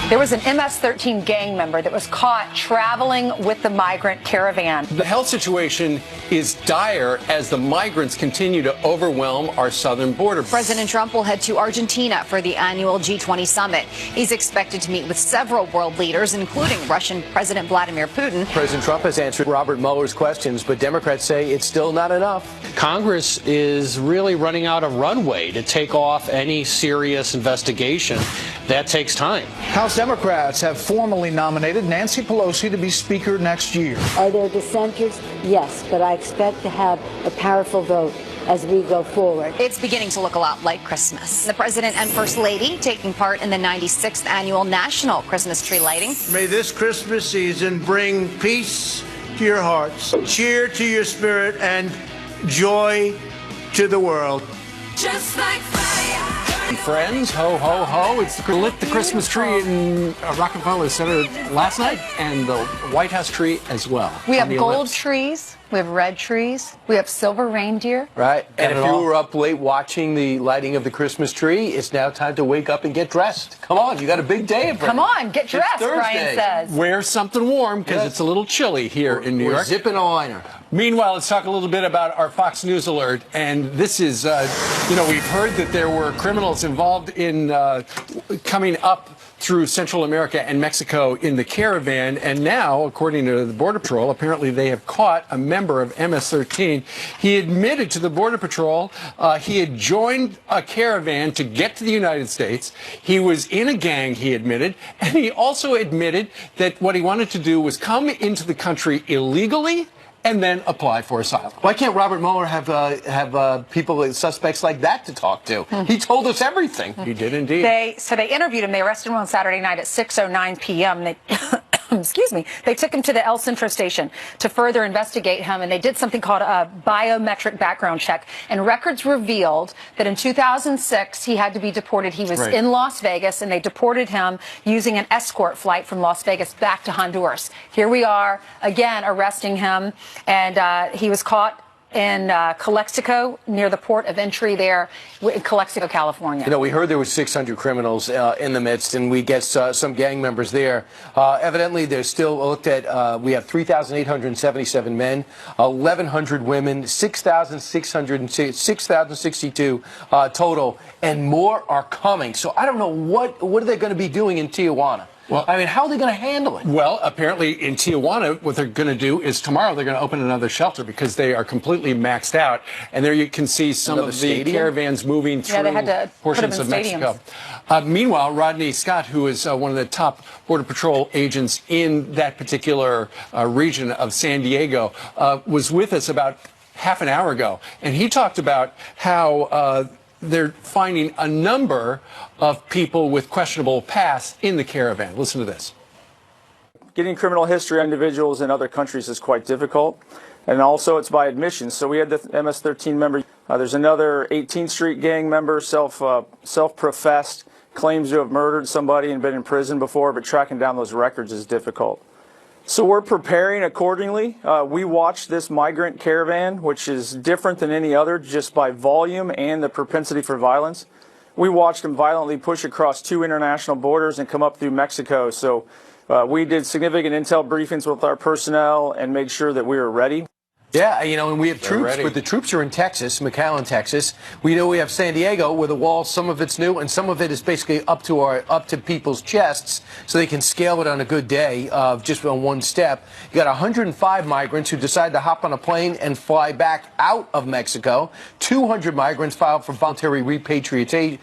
There was an MS-13 gang member that was caught traveling with the migrant caravan. The health situation is dire as the migrants continue to overwhelm our southern border. President Trump will head to Argentina for the annual G20 summit. He's expected to meet with several world leaders, including Russian President Vladimir Putin. President Trump has answered Robert Mueller's questions, but Democrats say it's still not enough. Congress is really running out of runway to take off any serious investigation. That takes time. House Democrats have formally nominated Nancy Pelosi to be Speaker next year. Are there dissenters? Yes, but I expect to have a powerful vote as we go forward. It's beginning to look a lot like Christmas. The President and First Lady taking part in the 96th annual National Christmas Tree Lighting. May this Christmas season bring peace to your hearts, cheer to your spirit, and joy to the world. Just like fire. Friends, ho, ho, ho. It's lit the Christmas tree in Rockefeller Center last night, and the White House tree as well. We have gold trees. We have red trees. We have silver reindeer. Right. And if you were up late watching the lighting of the Christmas tree, it's now time to wake up and get dressed. Come on, you got a big day. Come on, get dressed, Brian says. Wear something warm because it's a little chilly here in New York. We're zipping a liner. Meanwhile, let's talk a little bit about our Fox News alert. And this is, we've heard that there were criminals involved in coming up through Central America and Mexico in the caravan. And now, according to the Border Patrol, apparently they have caught a member of MS-13. He admitted to the Border Patrol he had joined a caravan to get to the United States. He was in a gang, he admitted. And he also admitted that what he wanted to do was come into the country illegally and then apply for asylum. Why can't Robert Mueller have people, suspects like that to talk to? He told us everything. He did indeed. They interviewed him. They arrested him on Saturday night at 6:09 p.m. They excuse me. They took him to the El Centro station to further investigate him, and they did something called a biometric background check. And records revealed that in 2006 he had to be deported. He was in Las Vegas, and they deported him using an escort flight from Las Vegas back to Honduras. Here we are again arresting him, and he was caught in Calexico, near the port of entry there in Calexico, California. You know, we heard there were 600 criminals in the midst, and we get some gang members there. Evidently, there's still looked at, we have 3,877 men, 1,100 women, 6,062 total, and more are coming. So I don't know what are they going to be doing in Tijuana. Well, I mean, how are they going to handle it? Well, apparently in Tijuana, what they're going to do is tomorrow they're going to open another shelter because they are completely maxed out. And there you can see some of the caravans moving through portions of Mexico. Meanwhile, Rodney Scott, who is one of the top Border Patrol agents in that particular region of San Diego, was with us about half an hour ago. And he talked about how they're finding a number of people with questionable past in the caravan. Listen to this. Getting criminal history on individuals in other countries is quite difficult, and also it's by admission. So we had the MS-13 member. There's another 18th Street gang member, self-professed, claims to have murdered somebody and been in prison before, but tracking down those records is difficult. So we're preparing accordingly. We watched this migrant caravan, which is different than any other just by volume and the propensity for violence. We watched them violently push across 2 international borders and come up through Mexico. So we did significant intel briefings with our personnel and made sure that we were ready. Yeah, you know, and we have troops, but the troops are in Texas, McAllen, Texas. We know we have San Diego, where the wall, some of it's new, and some of it is basically up to people's chests, so they can scale it on a good day, just on one step. You got 105 migrants who decide to hop on a plane and fly back out of Mexico. 200 migrants filed for voluntary repatriation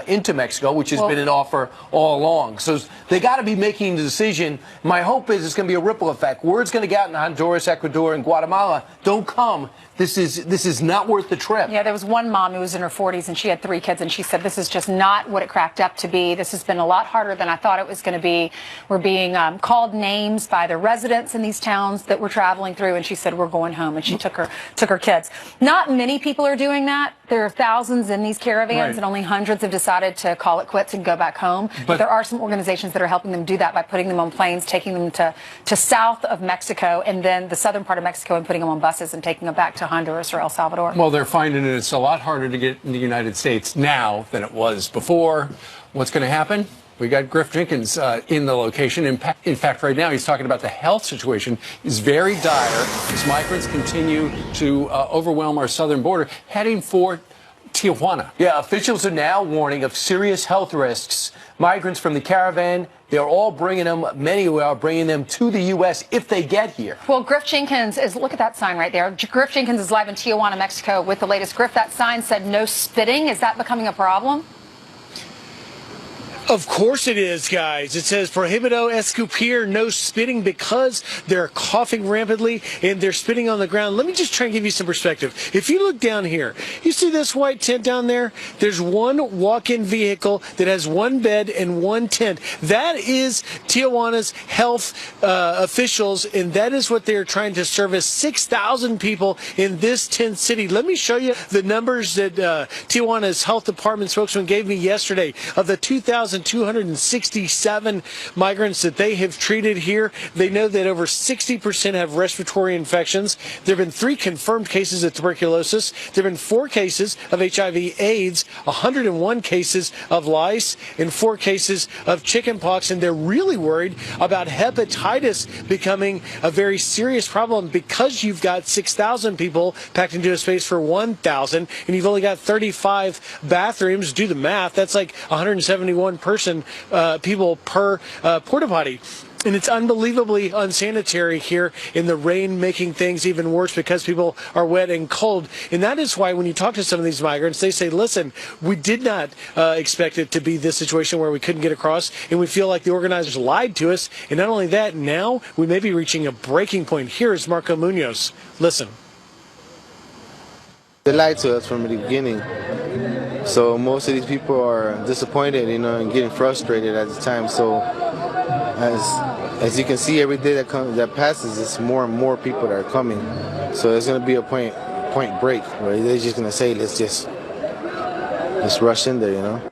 into Mexico, which has been an offer all along. So they got to be making the decision. My hope is it's going to be a ripple effect. Word's going to get out in Honduras, Ecuador, and Guatemala. Don't come. This is not worth the trip. Yeah, there was one mom who was in her 40s, and she had 3 kids, and she said, this is just not what it cracked up to be. This has been a lot harder than I thought it was going to be. We're being called names by the residents in these towns that we're traveling through, and she said, we're going home, and she took her kids. Not many people are doing that. There are thousands in these caravans, and only hundreds have decided to call it quits and go back home. But there are some organizations that are helping them do that by putting them on planes, taking them to south of Mexico, and then the southern part of Mexico, and putting them on buses and taking them back to Honduras or El Salvador. Well, they're finding it's a lot harder to get in the United States now than it was before. What's going to happen? We got Griff Jenkins in the location. In fact, right now he's talking about the health situation is very dire as migrants continue to overwhelm our southern border, heading for Tijuana. Yeah, officials are now warning of serious health risks. Migrants from the caravan, they're all bringing them, many are bringing them to the U.S. if they get here. Well, Griff Jenkins is, look at that sign right there. Griff Jenkins is live in Tijuana, Mexico with the latest. Griff, that sign said no spitting. Is that becoming a problem? Of course it is, guys. It says prohibido escupir, no spitting, because they're coughing rampantly and they're spitting on the ground. Let me just try and give you some perspective. If you look down here, you see this white tent down there? There's one walk-in vehicle that has one bed and one tent. That is Tijuana's health officials, and that is what they're trying to service 6,000 people in this tent city. Let me show you the numbers that Tijuana's health department spokesman gave me yesterday. Of the 2,267 migrants that they have treated here, they know that over 60% have respiratory infections. There have been 3 confirmed cases of tuberculosis. There have been 4 cases of HIV/AIDS, 101 cases of lice, and 4 cases of chickenpox. And they're really worried about hepatitis becoming a very serious problem because you've got 6,000 people packed into a space for 1,000, and you've only got 35 bathrooms. Do the math. That's like 171 people per porta potty. And it's unbelievably unsanitary here in the rain, making things even worse because people are wet and cold. And that is why when you talk to some of these migrants, they say, listen, we did not expect it to be this situation where we couldn't get across, and we feel like the organizers lied to us. And not only that, now we may be reaching a breaking point. Here is Marco Munoz. Listen. They lied to us from the beginning. So most of these people are disappointed, and getting frustrated at the time. So as you can see, every day that passes, it's more and more people that are coming. So it's going to be a point break where they're just going to say, let's just rush in there,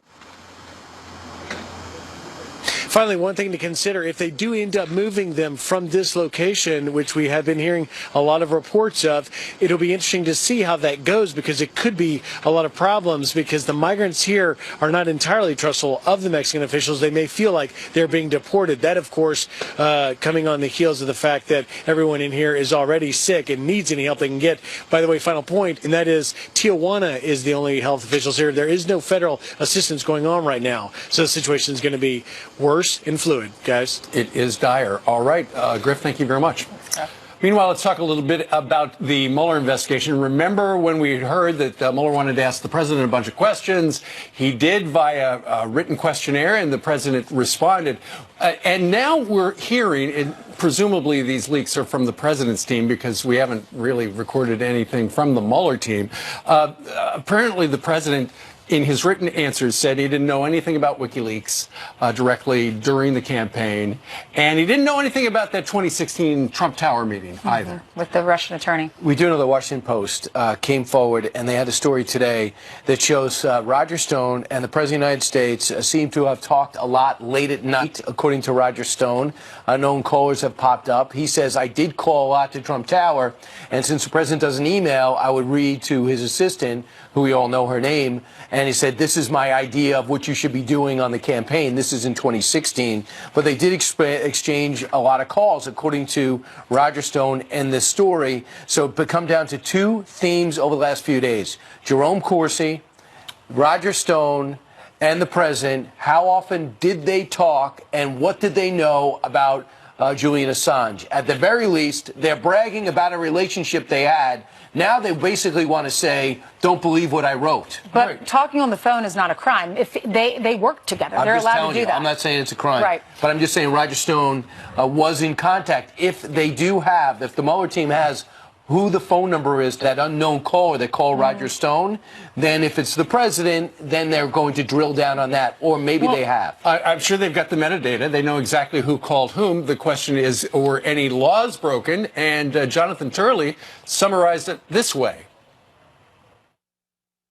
Finally, one thing to consider, if they do end up moving them from this location, which we have been hearing a lot of reports of, it'll be interesting to see how that goes, because it could be a lot of problems, because the migrants here are not entirely trustful of the Mexican officials. They may feel like they're being deported. That, of course, coming on the heels of the fact that everyone in here is already sick and needs any help they can get. By the way, final point, and that is Tijuana is the only health officials here. There is no federal assistance going on right now. So the situation is going to be worse and fluid, guys. It is dire. All right, Griff, thank you very much. Meanwhile, let's talk a little bit about the Mueller investigation. Remember when we heard that Mueller wanted to ask the president a bunch of questions? He did via a written questionnaire, and the president responded. And now we're hearing, and presumably these leaks are from the president's team because we haven't really recorded anything from the Mueller team. Apparently, the president, in his written answers, said he didn't know anything about WikiLeaks directly during the campaign, and he didn't know anything about that 2016 Trump Tower meeting either. With the Russian attorney. We do know the Washington Post came forward, and they had a story today that shows Roger Stone and the President of the United States seem to have talked a lot late at night, according to Roger Stone. Unknown callers have popped up. He says, I did call a lot to Trump Tower, and since the President doesn't email, I would read to his assistant, who we all know her name, and he said, this is my idea of what you should be doing on the campaign. This is in 2016. But they did exchange a lot of calls, according to Roger Stone and this story. So it come down to 2 themes over the last few days. Jerome Corsi, Roger Stone, and the president. How often did they talk, and what did they know about Julian Assange? At the very least, they're bragging about a relationship they had. Now they basically want to say, don't believe what I wrote. But talking on the phone is not a crime. If they work together, they're allowed to do that. I'm not saying it's a crime. Right. But I'm just saying Roger Stone was in contact. If they do have, if the Mueller team has who the phone number is, that unknown caller that called Roger Stone, then if it's the president, then they're going to drill down on that, or maybe they have. I'm sure they've got the metadata. They know exactly who called whom. The question is, were any laws broken? And Jonathan Turley summarized it this way.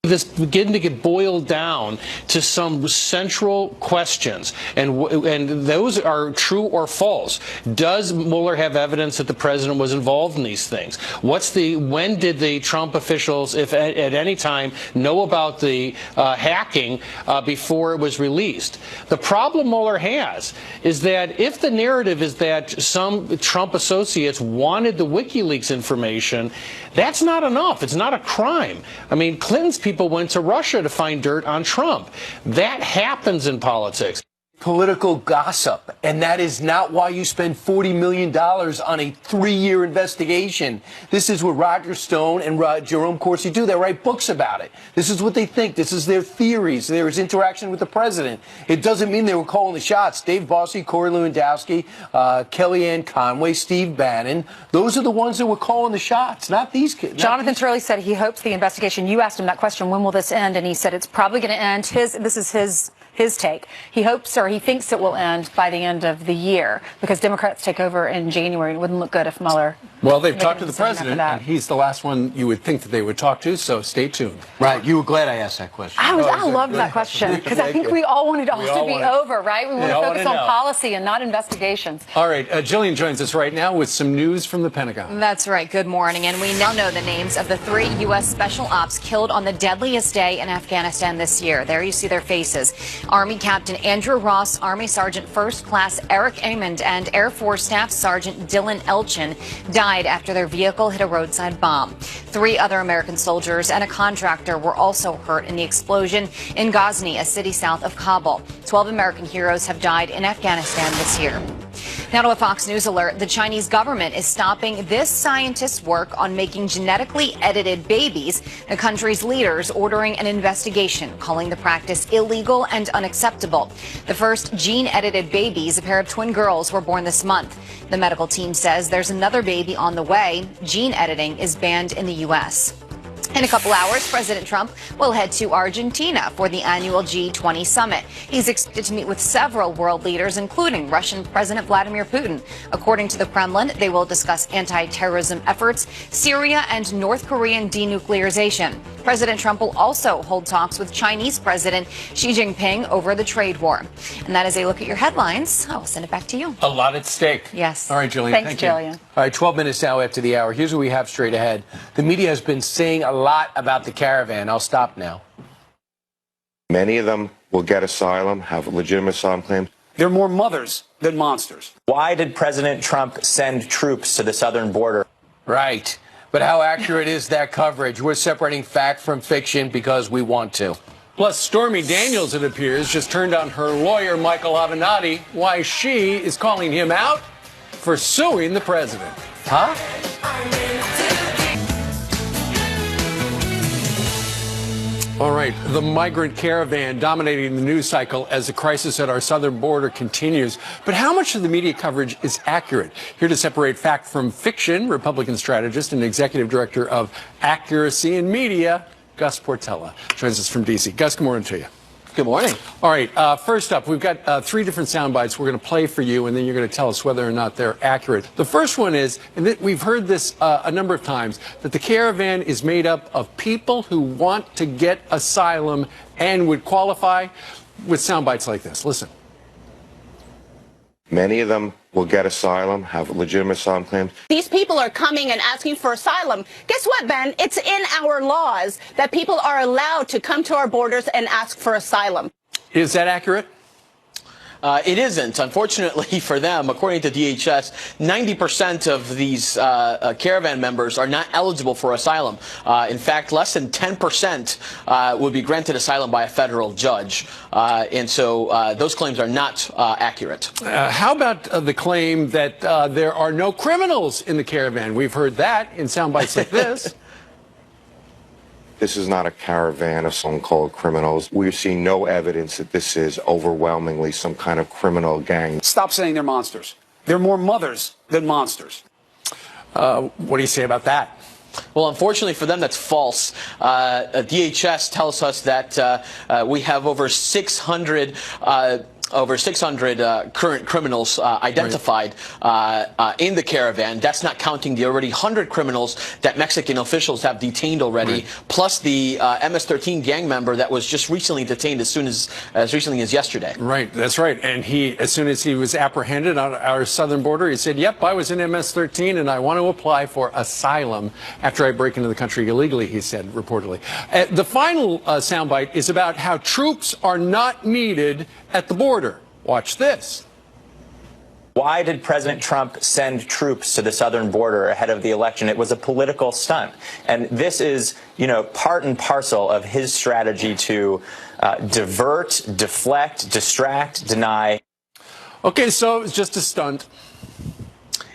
This begin to get boiled down to some central questions, and those are true or false. Does Mueller have evidence that the president was involved in these things? When did the Trump officials, if at any time, know about the hacking before it was released? The problem Mueller has is that if the narrative is that some Trump associates wanted the WikiLeaks information, that's not enough. It's not a crime. I mean, Clinton's people went to Russia to find dirt on Trump. That happens in politics. Political gossip, and that is not why you spend $40 million on a 3-year investigation. This is what Roger Stone and Jerome Corsi do. They write books about it. This is what they think. This is their theories. There is interaction with the president. It doesn't mean they were calling the shots. Dave Bossie, Corey Lewandowski, Kellyanne Conway, Steve Bannon, those are the ones that were calling the shots, not these kids. Jonathan Turley said he hopes the investigation, you asked him that question, when will this end? And he said it's probably going to end. This is his take. He hopes, or he thinks it will end by the end of the year, because Democrats take over in January. It wouldn't look good if Mueller... Well, they've talked to the president, and he's the last one you would think that they would talk to, so stay tuned. Right. You were glad I asked that question. I loved that question, because I think we all wanted all to be over, right? We want to focus on policy and not investigations. All right. Jillian joins us right now with some news from the Pentagon. That's right. Good morning. And we now know the names of the 3 U.S. Special Ops killed on the deadliest day in Afghanistan this year. There you see their faces. Army Captain Andrew Ross, Army Sergeant First Class Eric Amond, and Air Force Staff Sergeant Dylan Elchin died after their vehicle hit a roadside bomb. 3 other American soldiers and a contractor were also hurt in the explosion in Ghazni, a city south of Kabul. 12 American heroes have died in Afghanistan this year. Now to a Fox News alert. The Chinese government is stopping this scientist's work on making genetically edited babies. The country's leaders ordering an investigation, calling the practice illegal and unacceptable. The first gene-edited babies, a pair of twin girls, were born this month. The medical team says there's another baby on the way. Gene editing is banned in the U.S. In a couple hours, President Trump will head to Argentina for the annual G20 summit. He's expected to meet with several world leaders, including Russian President Vladimir Putin. According to the Kremlin, they will discuss anti-terrorism efforts, Syria, and North Korean denuclearization. President Trump will also hold talks with Chinese President Xi Jinping over the trade war. And that is a look at your headlines. I'll send it back to you. A lot at stake. Yes. All right, Jillian. Thanks, thank you. Jillian. All right, 12 minutes now after the hour. Here's what we have straight ahead. The media has been saying a lot about the caravan. I'll stop now. Many of them will get asylum, have legitimate asylum claims. They're more mothers than monsters. Why did President Trump send troops to the southern border? Right. But how accurate is that coverage? We're separating fact from fiction because we want to. Plus, Stormy Daniels, it appears, just turned on her lawyer, Michael Avenatti, why she is calling him out for suing the president. Huh? All right, the migrant caravan dominating the news cycle as the crisis at our southern border continues. But how much of the media coverage is accurate? Here to separate fact from fiction, Republican strategist and executive director of Accuracy in Media, Gus Portella, joins us from D.C. Gus, good morning to you. Good morning. All right, first up, we've got 3 different sound bites we're going to play for you, and then you're going to tell us whether or not they're accurate. The first one is, and we've heard this a number of times, that the caravan is made up of people who want to get asylum and would qualify, with sound bites like this. Listen. Many of them will get asylum, have legitimate asylum claims. These people are coming and asking for asylum. Guess what, Ben? It's in our laws that people are allowed to come to our borders and ask for asylum. Is that accurate? It isn't. Unfortunately for them, according to DHS, 90% of these caravan members are not eligible for asylum. In fact, less than 10% would be granted asylum by a federal judge. And so those claims are not accurate. How about the claim that there are no criminals in the caravan? We've heard that in sound bites like this. This is not a caravan of so-called criminals. We're seeing no evidence that this is overwhelmingly some kind of criminal gang. Stop saying they're monsters. They're more mothers than monsters. What do you say about that? Well, unfortunately for them, that's false. DHS tells us that we have over 600 over 600 current criminals identified in the caravan. That's not counting the already 100 criminals that Mexican officials have detained already, plus the MS-13 gang member that was just recently detained as recently as yesterday. Right, that's right. And he, as soon as he was apprehended on our southern border, he said, "Yep, I was in MS-13 and I want to apply for asylum after I break into the country illegally," he said, reportedly. The final soundbite is about how troops are not needed at the border. Watch this. Why did President Trump send troops to the southern border ahead of the election? It was a political stunt. And this is, part and parcel of his strategy to divert, deflect, distract, deny. Okay, so it's just a stunt.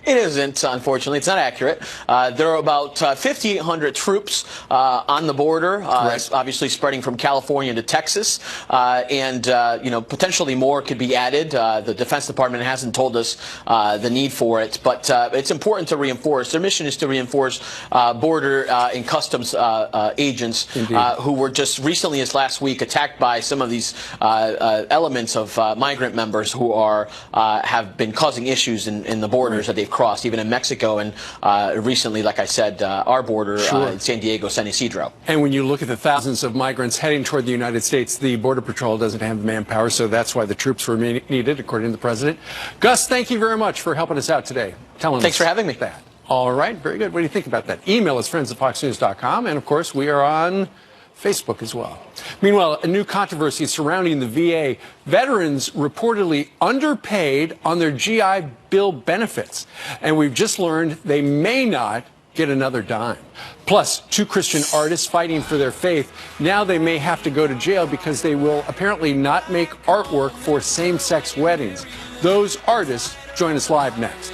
It isn't, unfortunately. It's not accurate. There are about 5,800 troops on the border, obviously spreading from California to Texas, and potentially more could be added. The Defense Department hasn't told us the need for it, but it's important to reinforce. Their mission is to reinforce border and customs agents who were just recently, as last week, attacked by some of these elements of migrant members who have been causing issues in the borders that they've crossed, even in Mexico, and recently, like I said, our border in San Diego, San Ysidro. And when you look at the thousands of migrants heading toward the United States, the Border Patrol doesn't have the manpower, so that's why the troops were needed, according to the president. Gus, thank you very much for helping us out today. Thanks for having me. That. All right, very good. What do you think about that? Email us, friends@foxnews.com, and of course, we are on Facebook as well. Meanwhile, a new controversy surrounding the VA. Veterans reportedly underpaid on their GI Bill benefits. And we've just learned they may not get another dime. Plus, two Christian artists fighting for their faith. Now they may have to go to jail because they will apparently not make artwork for same-sex weddings. Those artists join us live next.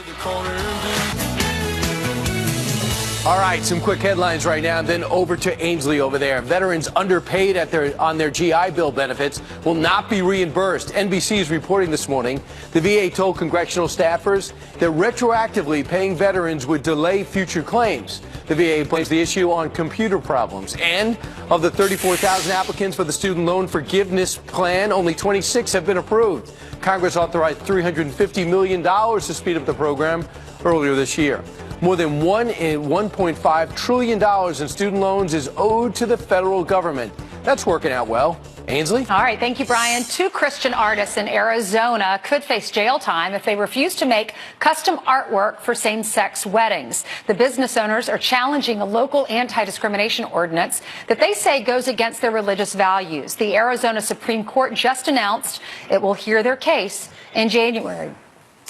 All right, some quick headlines right now, and then over to Ainsley over there. Veterans underpaid on their GI Bill benefits will not be reimbursed. NBC is reporting this morning the VA told congressional staffers that retroactively paying veterans would delay future claims. The VA blames the issue on computer problems. And of the 34,000 applicants for the student loan forgiveness plan, only 26 have been approved. Congress authorized $350 million to speed up the program earlier this year. More than $1.5 trillion in student loans is owed to the federal government. That's working out well. Ainsley? All right, thank you, Brian. Two Christian artists in Arizona could face jail time if they refuse to make custom artwork for same-sex weddings. The business owners are challenging a local anti-discrimination ordinance that they say goes against their religious values. The Arizona Supreme Court just announced it will hear their case in January.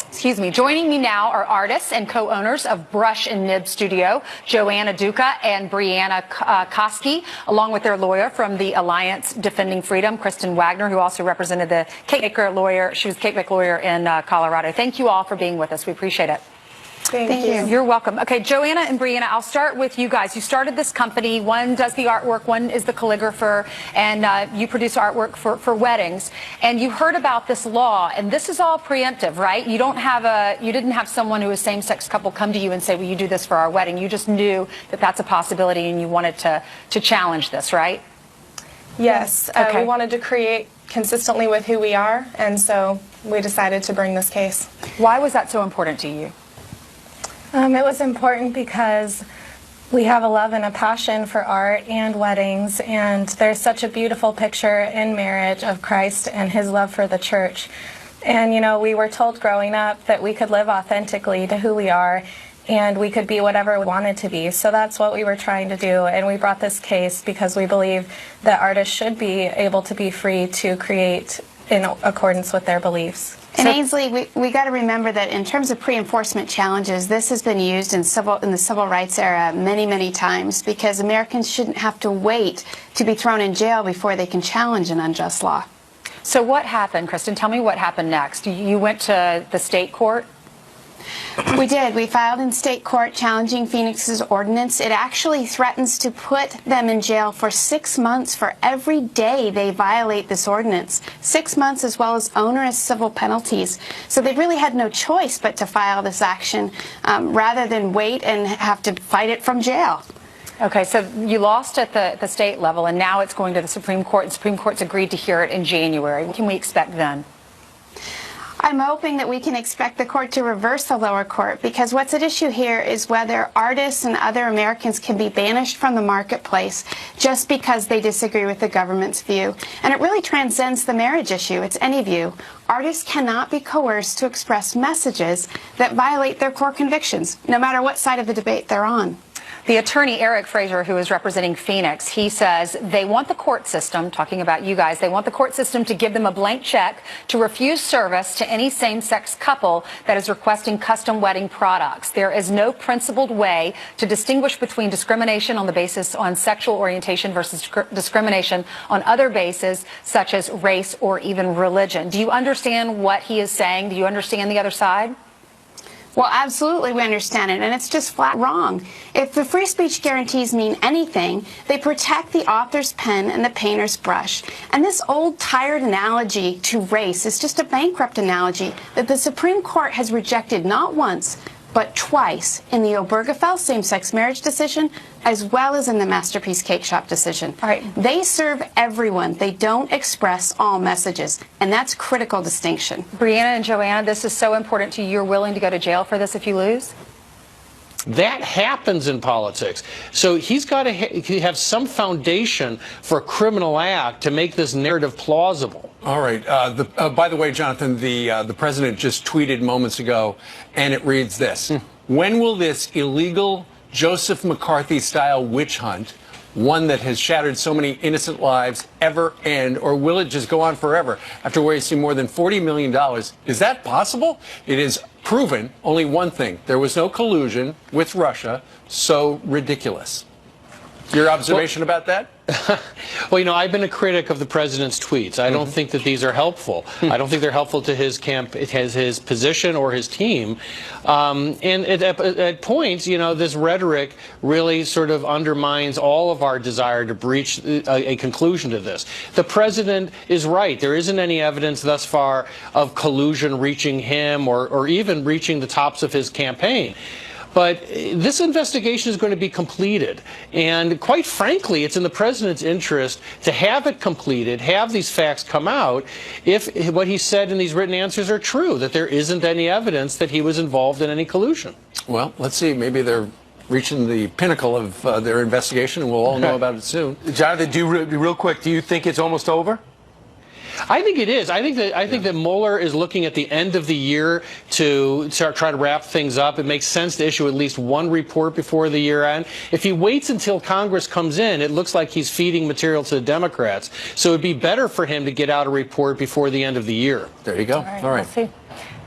Excuse me. Joining me now are artists and co-owners of Brush and Nib Studio, Joanna Duca and Brianna Koski, along with their lawyer from the Alliance Defending Freedom, Kristen Wagner, who also represented the cake maker lawyer. She was a cake maker lawyer in Colorado. Thank you all for being with us. We appreciate it. Thank you. You're welcome. Okay, Joanna and Brianna, I'll start with you guys. You started this company. One does the artwork, one is the calligrapher, and you produce artwork for weddings. And you heard about this law, and this is all preemptive, right? You didn't have someone who is same-sex couple come to you and say, "Will you do this for our wedding?" You just knew that that's a possibility, and you wanted to challenge this, right? Yes. Okay. We wanted to create consistently with who we are, and so we decided to bring this case. Why was that so important to you? It was important because we have a love and a passion for art and weddings, and there's such a beautiful picture in marriage of Christ and his love for the church. And, we were told growing up that we could live authentically to who we are, and we could be whatever we wanted to be. So that's what we were trying to do, and we brought this case because we believe that artists should be able to be free to create in accordance with their beliefs. And Ainsley, we got to remember that in terms of pre-enforcement challenges, this has been used in the civil rights era many, many times because Americans shouldn't have to wait to be thrown in jail before they can challenge an unjust law. So what happened, Kristen? Tell me what happened next. You went to the state court? We did. We filed in state court challenging Phoenix's ordinance. It actually threatens to put them in jail for 6 months for every day they violate this ordinance. 6 months as well as onerous civil penalties. So they really had no choice but to file this action rather than wait and have to fight it from jail. Okay, so you lost at the state level, and now it's going to the Supreme Court, and the Supreme Court's agreed to hear it in January. What can we expect then? I'm hoping that we can expect the court to reverse the lower court, because what's at issue here is whether artists and other Americans can be banished from the marketplace just because they disagree with the government's view. And it really transcends the marriage issue. It's any view. Artists cannot be coerced to express messages that violate their core convictions, no matter what side of the debate they're on. The attorney, Eric Fraser, who is representing Phoenix, he says they want the court system, talking about you guys, they want the court system to give them a blank check to refuse service to any same-sex couple that is requesting custom wedding products. There is no principled way to distinguish between discrimination on the basis on sexual orientation versus discrimination on other bases, such as race or even religion. Do you understand what he is saying? Do you understand the other side? Well, absolutely, we understand it, and it's just flat wrong. If the free speech guarantees mean anything, they protect the author's pen and the painter's brush. And this old, tired analogy to race is just a bankrupt analogy that the Supreme Court has rejected not once, but twice in the Obergefell same-sex marriage decision, as well as in the Masterpiece Cake Shop decision. All right. They serve everyone. They don't express all messages, and that's critical distinction. Brianna and Joanna, this is so important to you. You're willing to go to jail for this if you lose? That happens in politics. So he's got to have some foundation for a criminal act to make this narrative plausible. All right. By the way, Jonathan, the president just tweeted moments ago, and it reads this. When will this illegal Joseph McCarthy-style witch hunt, one that has shattered so many innocent lives, ever end, or will it just go on forever after wasting more than $40 million? Is that possible? It is proven only one thing. There was no collusion with Russia. So ridiculous. Your observation about that? Well, you know, I've been a critic of the president's tweets. I don't think that these are helpful. I don't think they're helpful to his camp, his position or his team. And at points, you know, this rhetoric really sort of undermines all of our desire to reach a conclusion to this. The president is right. There isn't any evidence thus far of collusion reaching him or even reaching the tops of his campaign. But this investigation is going to be completed. And quite frankly, it's in the president's interest to have it completed, have these facts come out, if what he said in these written answers are true, that there isn't any evidence that he was involved in any collusion. Well, let's see. Maybe they're reaching the pinnacle of their investigation, and we'll all know about it soon. Jonathan, real quick, do you think it's almost over? I think it is. I think that Mueller is looking at the end of the year to try to wrap things up. It makes sense to issue at least one report before the year end. If he waits until Congress comes in, it looks like he's feeding material to the Democrats. So it would be better for him to get out a report before the end of the year. There you go. All right. We'll see.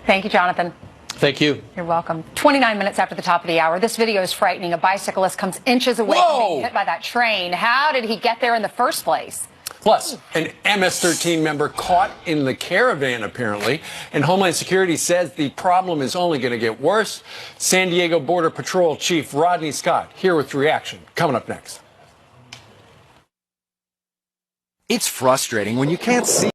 Thank you, Jonathan. Thank you. You're welcome. 29 minutes after the top of the hour. This video is frightening. A bicyclist comes inches away from being hit by that train. How did he get there in the first place? Plus, an MS-13 member caught in the caravan, apparently, and Homeland Security says the problem is only going to get worse. San Diego Border Patrol Chief Rodney Scott here with reaction. Coming up next. It's frustrating when you can't see.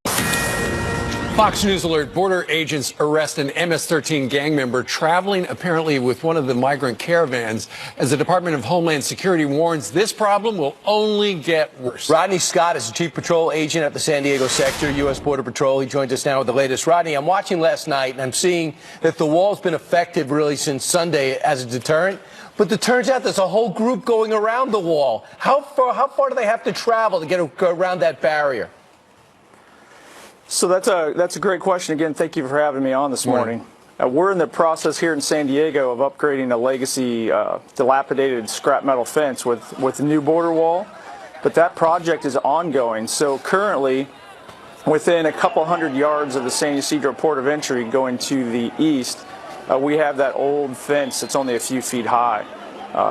Fox News alert, border agents arrest an MS-13 gang member traveling apparently with one of the migrant caravans as the Department of Homeland Security warns this problem will only get worse. Rodney Scott is the Chief Patrol Agent at the San Diego Sector, U.S. Border Patrol. He joins us now with the latest. Rodney, I'm watching last night and I'm seeing that the wall's been effective really since Sunday as a deterrent. But it turns out there's a whole group going around the wall. How far do they have to travel to go around that barrier? So that's a great question. Again, thank you for having me on this morning. We're in the process here in San Diego of upgrading a legacy dilapidated scrap metal fence with a new border wall, but that project is ongoing. So currently, within a couple hundred yards of the San Ysidro port of entry going to the east, we have that old fence that's only a few feet high.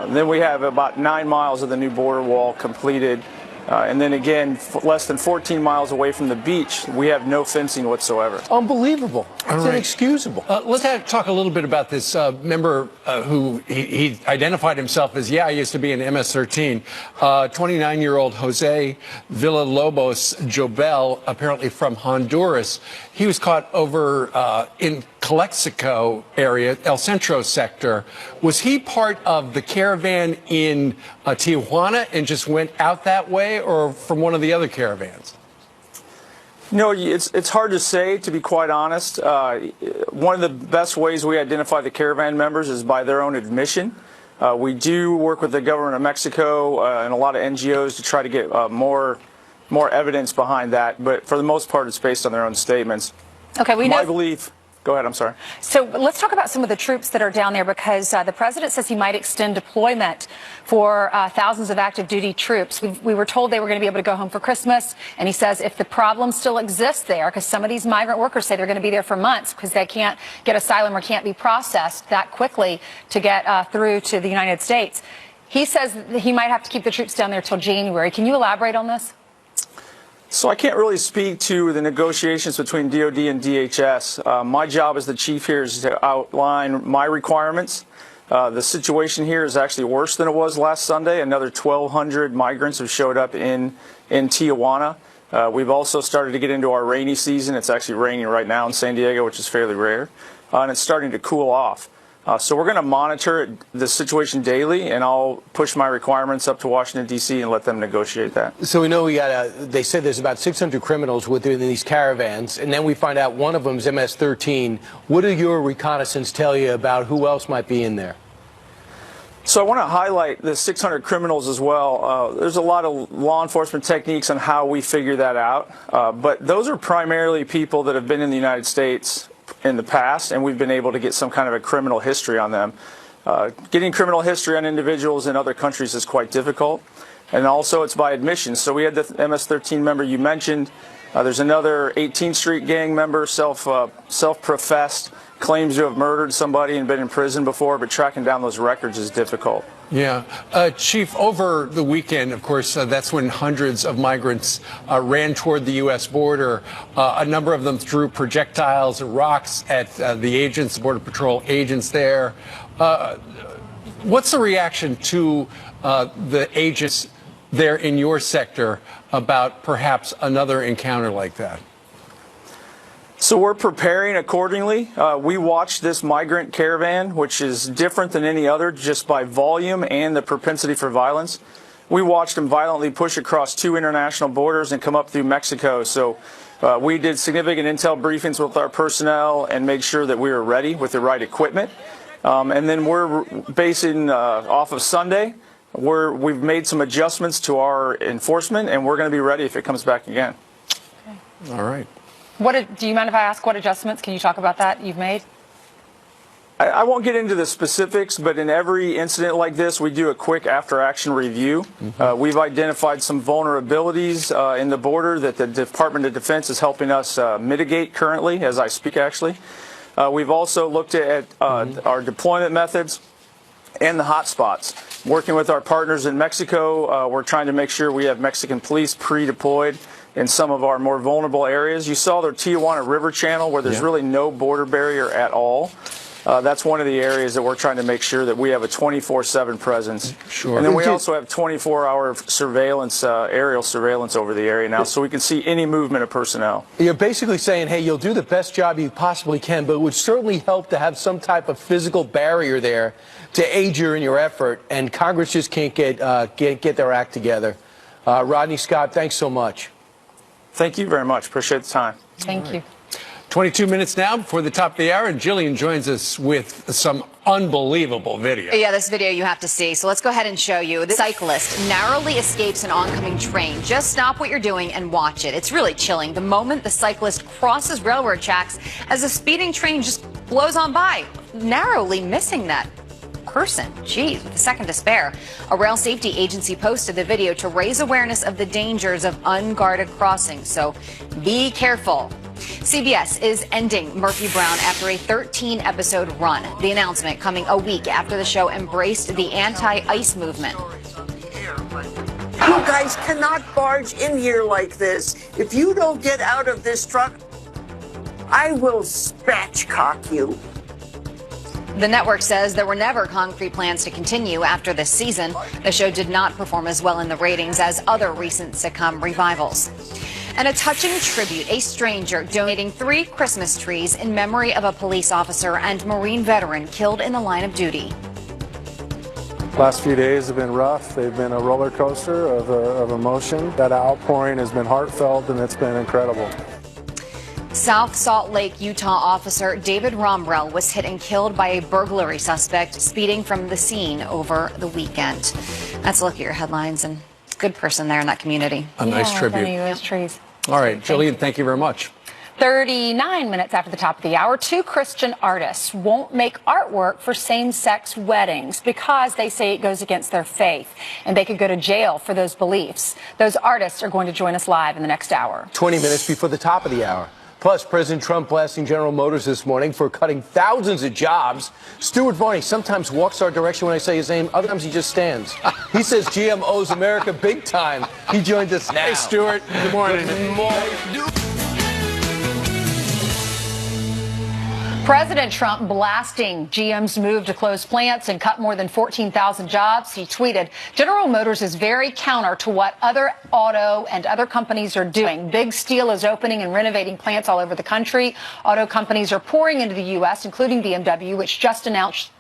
Then we have about 9 miles of the new border wall completed. And then again, less than 14 miles away from the beach, we have no fencing whatsoever. Unbelievable. It's inexcusable. Let's talk a little bit about this member who he identified himself as, I used to be an MS-13. 29-year-old Jose Villalobos Jobel, apparently from Honduras. He was caught over in Calexico area, El Centro sector. Was he part of the caravan in Tijuana and just went out that way, or from one of the other caravans? No, it's hard to say, to be quite honest. One of the best ways we identify the caravan members is by their own admission. We do work with the government of Mexico and a lot of NGOs to try to get more evidence behind that, but for the most part, it's based on their own statements. Okay, we know. My belief. Go ahead, I'm sorry. So let's talk about some of the troops that are down there, because the president says he might extend deployment for thousands of active duty troops. We were told they were going to be able to go home for Christmas, and he says if the problem still exists there, because some of these migrant workers say they're going to be there for months because they can't get asylum or can't be processed that quickly to get through to the United States. He says that he might have to keep the troops down there till January. Can you elaborate on this? So I can't really speak to the negotiations between DOD and DHS. My job as the chief here is to outline my requirements. The situation here is actually worse than it was last Sunday. Another 1,200 migrants have showed up in Tijuana. We've also started to get into our rainy season. It's actually raining right now in San Diego, which is fairly rare, and it's starting to cool off. So we're going to monitor the situation daily, and I'll push my requirements up to Washington, D.C. and let them negotiate that. So we know they said there's about 600 criminals within these caravans, and then we find out one of them is MS-13. What do your reconnaissance tell you about who else might be in there? So I want to highlight the 600 criminals as well. There's a lot of law enforcement techniques on how we figure that out, but those are primarily people that have been in the United States in the past, and we've been able to get some kind of a criminal history on them. Getting criminal history on individuals in other countries is quite difficult, and also it's by admission. So we had the MS-13 member you mentioned. There's another 18th Street gang member, self-professed, claims to have murdered somebody and been in prison before, but tracking down those records is difficult. Yeah. Chief, over the weekend, of course, that's when hundreds of migrants ran toward the U.S. border. A number of them threw projectiles and rocks at the agents, the Border Patrol agents there. What's the reaction to the agents there in your sector about perhaps another encounter like that? So we're preparing accordingly. We watched this migrant caravan, which is different than any other just by volume and the propensity for violence. We watched them violently push across 2 international borders and come up through Mexico. So we did significant intel briefings with our personnel and made sure that we were ready with the right equipment. And then we're basing off of Sunday. We've made some adjustments to our enforcement, and we're going to be ready if it comes back again. Okay. All right. Do you mind if I ask what adjustments? Can you talk about that you've made? I won't get into the specifics, but in every incident like this, we do a quick after-action review. We've identified some vulnerabilities in the border that the Department of Defense is helping us mitigate currently, as I speak, actually. We've also looked at our deployment methods and the hot spots. Working with our partners in Mexico, we're trying to make sure we have Mexican police pre-deployed in some of our more vulnerable areas. You saw the Tijuana River Channel where there's really no border barrier at all. That's one of the areas that we're trying to make sure that we have a 24/7 presence. Sure. And then we also have 24-hour surveillance, aerial surveillance over the area now, so we can see any movement of personnel. You're basically saying, hey, you'll do the best job you possibly can, but it would certainly help to have some type of physical barrier there to aid you in your effort, and Congress just can't get their act together. Rodney Scott, thanks so much. Thank you very much. Appreciate the time. Thank you. 22 minutes now before the top of the hour, and Jillian joins us with some unbelievable video. Yeah, this video you have to see. So let's go ahead and show you. The cyclist narrowly escapes an oncoming train. Just stop what you're doing and watch it. It's really chilling. The moment the cyclist crosses railroad tracks as a speeding train just blows on by, narrowly missing that person. Geez, with a second to spare. A rail safety agency posted the video to raise awareness of the dangers of unguarded crossings. So be careful. CBS is ending Murphy Brown after a 13-episode run. The announcement coming a week after the show embraced the anti-ICE movement. You guys cannot barge in here like this. If you don't get out of this truck, I will spatchcock you. The network says there were never concrete plans to continue after this season. The show did not perform as well in the ratings as other recent sitcom revivals. And a touching tribute, a stranger donating 3 Christmas trees in memory of a police officer and Marine veteran killed in the line of duty. Last few days have been rough. They've been a roller coaster of emotion. That outpouring has been heartfelt, and it's been incredible. South Salt Lake, Utah officer David Romrell was hit and killed by a burglary suspect speeding from the scene over the weekend. That's a look at your headlines, and good person there in that community. A nice tribute. Trees. All right, Jillian, thank you very much. 39 minutes after the top of the hour, 2 Christian artists won't make artwork for same-sex weddings because they say it goes against their faith, and they could go to jail for those beliefs. Those artists are going to join us live in the next hour. 20 minutes before the top of the hour. Plus, President Trump blasting General Motors this morning for cutting thousands of jobs. Stuart Varney sometimes walks our direction when I say his name. Other times he just stands. He says GM owes America big time. He joins us now. Hey, Stuart. Good morning. Good morning. President Trump blasting GM's move to close plants and cut more than 14,000 jobs. He tweeted, General Motors is very counter to what other auto and other companies are doing. Big Steel is opening and renovating plants all over the country. Auto companies are pouring into the U.S., including BMW, which just announced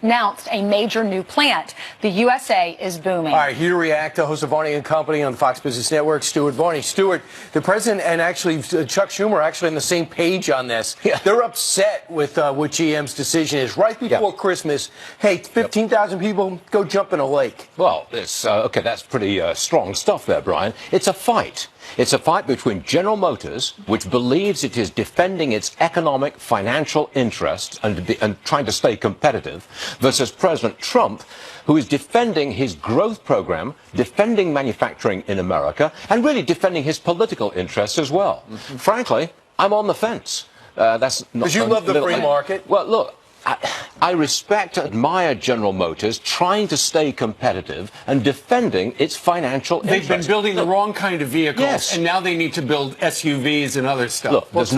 a major new plant. The USA is booming. All right, here to react to host of Varney and Company on the Fox Business Network, Stuart Varney. Stuart, the president and actually Chuck Schumer are actually on the same page on this. Yeah. They're upset with what GM's decision is right before Christmas. Hey, 15,000 people go jump in a lake. Well, it's okay. That's pretty strong stuff there, Brian. It's a fight. It's a fight between General Motors, which believes it is defending its economic, financial interests and trying to stay competitive, versus President Trump, who is defending his growth program, defending manufacturing in America, and really defending his political interests as well. Mm-hmm. Frankly, I'm on the fence. That's not because you love the free market. Well, look, I respect and admire General Motors trying to stay competitive and defending its financial interests. They've been building the wrong kind of vehicles, and now they need to build SUVs and other stuff. Look, there's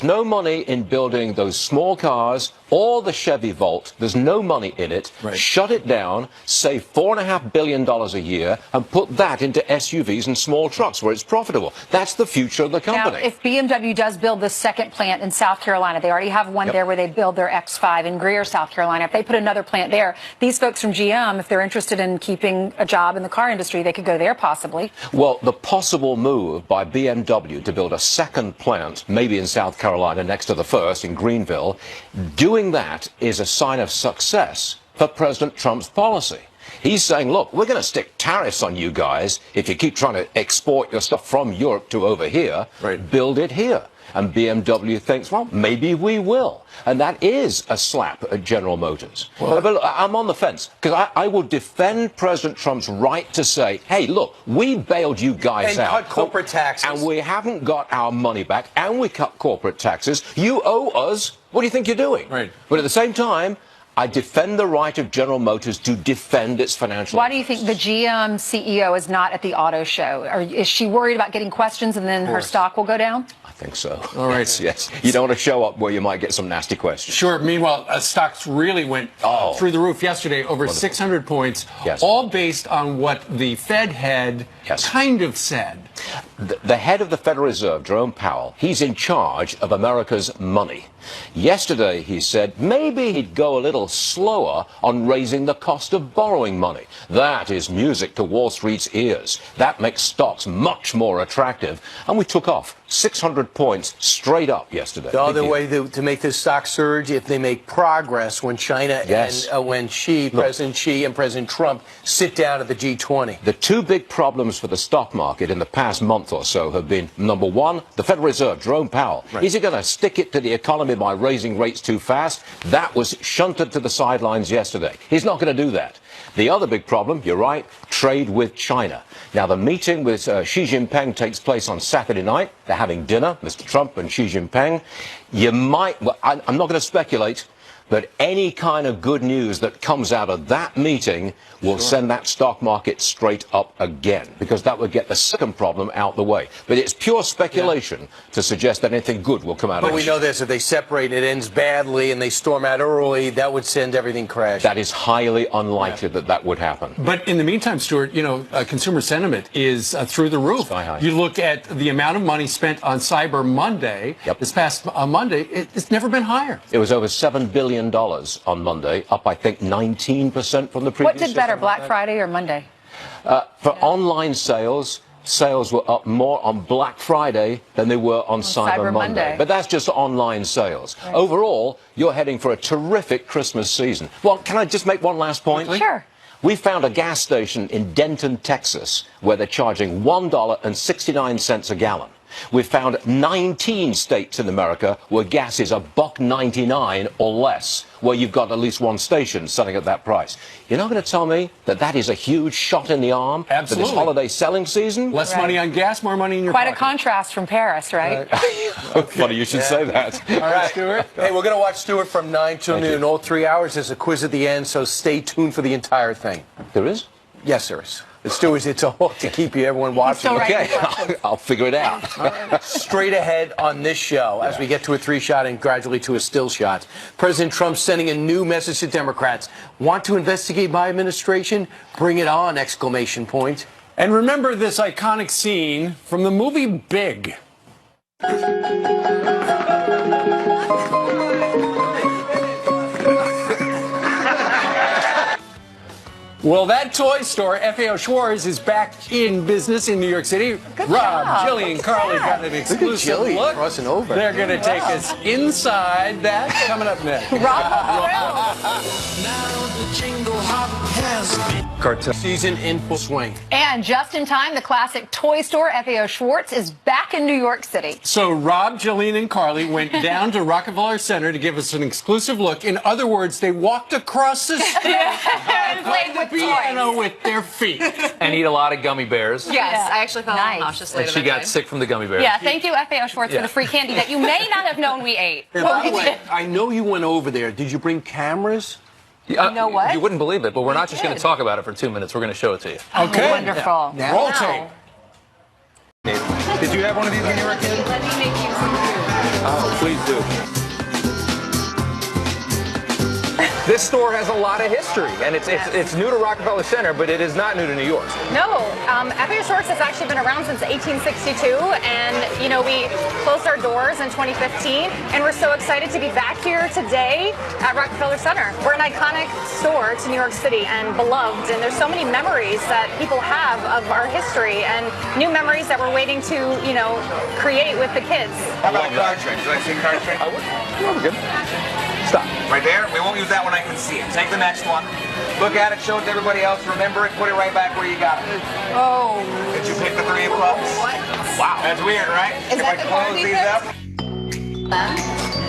no money in building those small cars or the Chevy Volt. There's no money in it. Right. Shut it down, save $4.5 billion a year, and put that into SUVs and small trucks where it's profitable. That's the future of the company. Now, if BMW does build the second plant in South Carolina, they already have one there where they build their X5 in Greer, South Carolina. If they put another plant there, these folks from GM, if they're interested in keeping a job in the car industry, they could go there possibly. Well, the possible move by BMW to build a second plant, maybe in South Carolina next to the first in Greenville, doing that is a sign of success for President Trump's policy. He's saying, look, we're going to stick tariffs on you guys if you keep trying to export your stuff from Europe to over here. Right. Build it here. And BMW thinks, well, maybe we will. And that is a slap at General Motors. Well, but I'm on the fence, because I will defend President Trump's right to say, hey, look, we bailed you guys out. And cut corporate taxes. And we haven't got our money back, and we cut corporate taxes. You owe us. What do you think you're doing? Right. But at the same time, I defend the right of General Motors to defend its financial Why do you think the GM CEO is not at the auto show? Is she worried about getting questions and then her stock will go down? I think so. All right. Yes. You don't want to show up where you might get some nasty questions. Sure. Meanwhile, stocks really went through the roof yesterday, over 600 points, all based on what the Fed head kind of said. The head of the Federal Reserve, Jerome Powell, he's in charge of America's money. Yesterday, he said maybe he'd go a little slower on raising the cost of borrowing money. That is music to Wall Street's ears. That makes stocks much more attractive. And we took off 600 points straight up yesterday. The other way to make this stock surge, if they make progress when China and when President Xi and President Trump sit down at the G20. The two big problems for the stock market in the past month or so have been, number one, the Federal Reserve, Jerome Powell. Right. Is he going to stick it to the economy by raising rates too fast? That was shunted to the sidelines yesterday. He's not going to do that. The other big problem, you're right, trade with China. Now, the meeting with Xi Jinping takes place on Saturday night. They're having dinner, Mr. Trump and Xi Jinping. You might, well, I'm not going to speculate, but any kind of good news that comes out of that meeting will send that stock market straight up again, because that would get the second problem out the way. But it's pure speculation to suggest that anything good will come out of it. But we know this, if they separate, it ends badly, and they storm out early, that would send everything crashing. That is highly unlikely that would happen. But in the meantime, Stuart, you know, consumer sentiment is through the roof. You look at the amount of money spent on Cyber Monday, this past Monday, it's never been higher. It was over $7 billion on Monday, up, I think, 19% from the previous. What did better, Black Friday or Monday? For online sales, sales were up more on Black Friday than they were on Cyber Monday. But that's just online sales. Right. Overall, you're heading for a terrific Christmas season. Well, can I just make one last point? Sure. We found a gas station in Denton, Texas, where they're charging $1.69 a gallon. We've found 19 states in America where gas is $1.99 or less, where you've got at least one station selling at that price. You're not going to tell me that that is a huge shot in the arm for this holiday selling season? Less money on gas, more money in your pocket. pocket. Quite a contrast from Paris, right? Funny you should say that. All right, Stuart. Hey, we're going to watch Stuart from 9 till noon. All 3 hours. There's a quiz at the end, so stay tuned for the entire thing. There is? Yes, there is. Stuart, it's a hook to keep everyone watching. Okay, I'll figure it out. Straight ahead on this show, as we get to a 3-shot and gradually to a still shot. President Trump sending a new message to Democrats. Want to investigate my administration? Bring it on! Exclamation point. And remember this iconic scene from the movie Big. Well, that toy store, FAO Schwarz, is back in business in New York City. Good Rob, job. Jilly, and Carly got an exclusive look. Crossing over. They're going to take us inside that. Coming up next. Cartel season in full swing. And just in time, the classic toy store, FAO Schwarz, is back in New York City. So Rob, Jillian, and Carly went down to Rockefeller Center to give us an exclusive look. In other words, they walked across the street and played the piano with their feet. And eat a lot of gummy bears. Yes, I actually felt nauseous later And she that got day. sick from the gummy bears. Yeah, thank you, FAO Schwarz, for the free candy that you may not have known we ate. And by the way, I know you went over there. Did you bring cameras? You know what? You wouldn't believe it, but we're not just going to talk about it for 2 minutes. We're going to show it to you. Okay. Wonderful. Yeah. Roll tape. Did you have one of these when you were a kid? Let me make you some food. Oh, please do. This store has a lot of history, and it's new to Rockefeller Center, but it is not new to New York. No, FAO Schwarz has actually been around since 1862, and you know we closed our doors in 2015, and we're so excited to be back here today at Rockefeller Center. We're an iconic store to New York City and beloved, and there's so many memories that people have of our history and new memories that we're waiting to, you know, create with the kids. How about card tricks? Should I see card tricks? We're good. Stop. Right there? We won't use that when I can see it. Take the next one. Look at it, show it to everybody else. Remember it, put it right back where you got it. Oh. Did you pick the 3 of clubs? What? Wow. That's weird, right? Is that the close these up?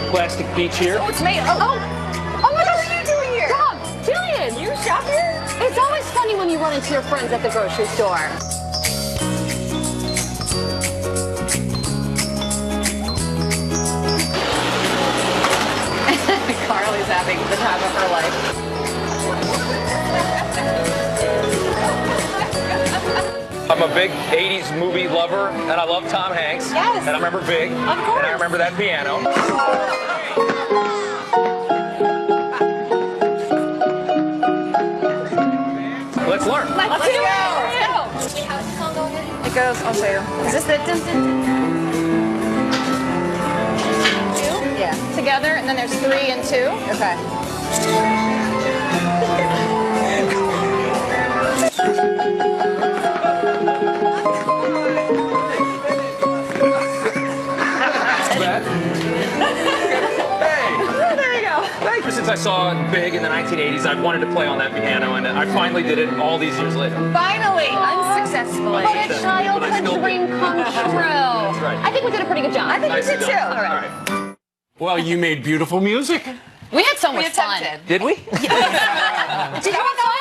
Plastic beach here. Oh, it's made. Oh my God, what are you doing here? Stop, Jillian. You shop here? It's always funny when you run into your friends at the grocery store. Carly's having the time of her life. I'm a big 80s movie lover, and I love Tom Hanks. Yes. And I remember Big. Of course. And I remember that piano. Let's learn. Let's do it. It goes, I'll show you. Is this the dun, dun, dun. 2? Yeah. Together, and then there's 3 and 2. Okay. There you go. Ever since I saw Big in the 1980s, I've wanted to play on that piano, and I finally did it all these years later. Finally, unsuccessfully. But a childhood dream come true. That's right. I think we did a pretty good job. I think you did too. All right. Well, you made beautiful music. We had so much fun. Did we? Did you have fun?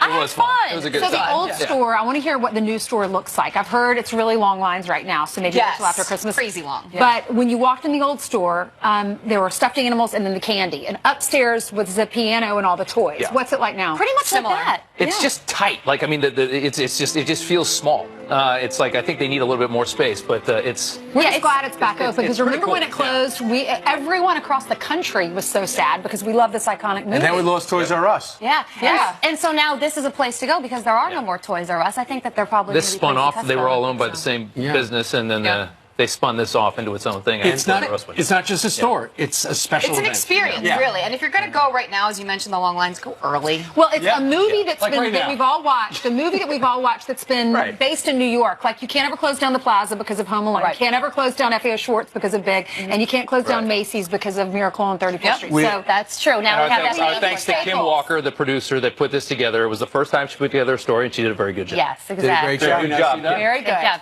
I was had fun. fun. It was a good So the time. old Yeah. store, I want to hear what the new store looks like. I've heard it's really long lines right now, so maybe until after Christmas. Crazy long. But when you walked in the old store, there were stuffed animals and then the candy. And upstairs was the piano and all the toys. Yeah. What's it like now? Pretty much Similar. like that. It's just tight. Like, I mean, it just feels small. It's like I think they need a little bit more space, but it's. We're just glad it's back open because pretty remember when it cool. closed, everyone across the country was so sad because we love this iconic movie. And then we lost Toys R Us. Yeah. Yeah. And so now this is a place to go because there are no more Toys R Us. I think that they're probably This gonna be spun places off. to They were Tesco. all owned by the same business, and then they spun this off into its own thing. And It's not just a store. It's a special It's an event. experience, really. And if you're going to go right now, as you mentioned, the long lines, go early. Well, it's a movie that's Like been right that now. we've all watched. A movie that we've all watched that's been based in New York. Like you can't ever close down the Plaza because of Home Alone. You can't ever close down FAO Schwartz because of Big, and you can't close down Macy's because of Miracle on 34th Street. So That's true. Now Our we have thanks, that. our thanks to Kim Walker, the producer that put this together. It was the first time she put together a story, and she did a very good job. Yes, Did a great exactly. job. Good job. Very good.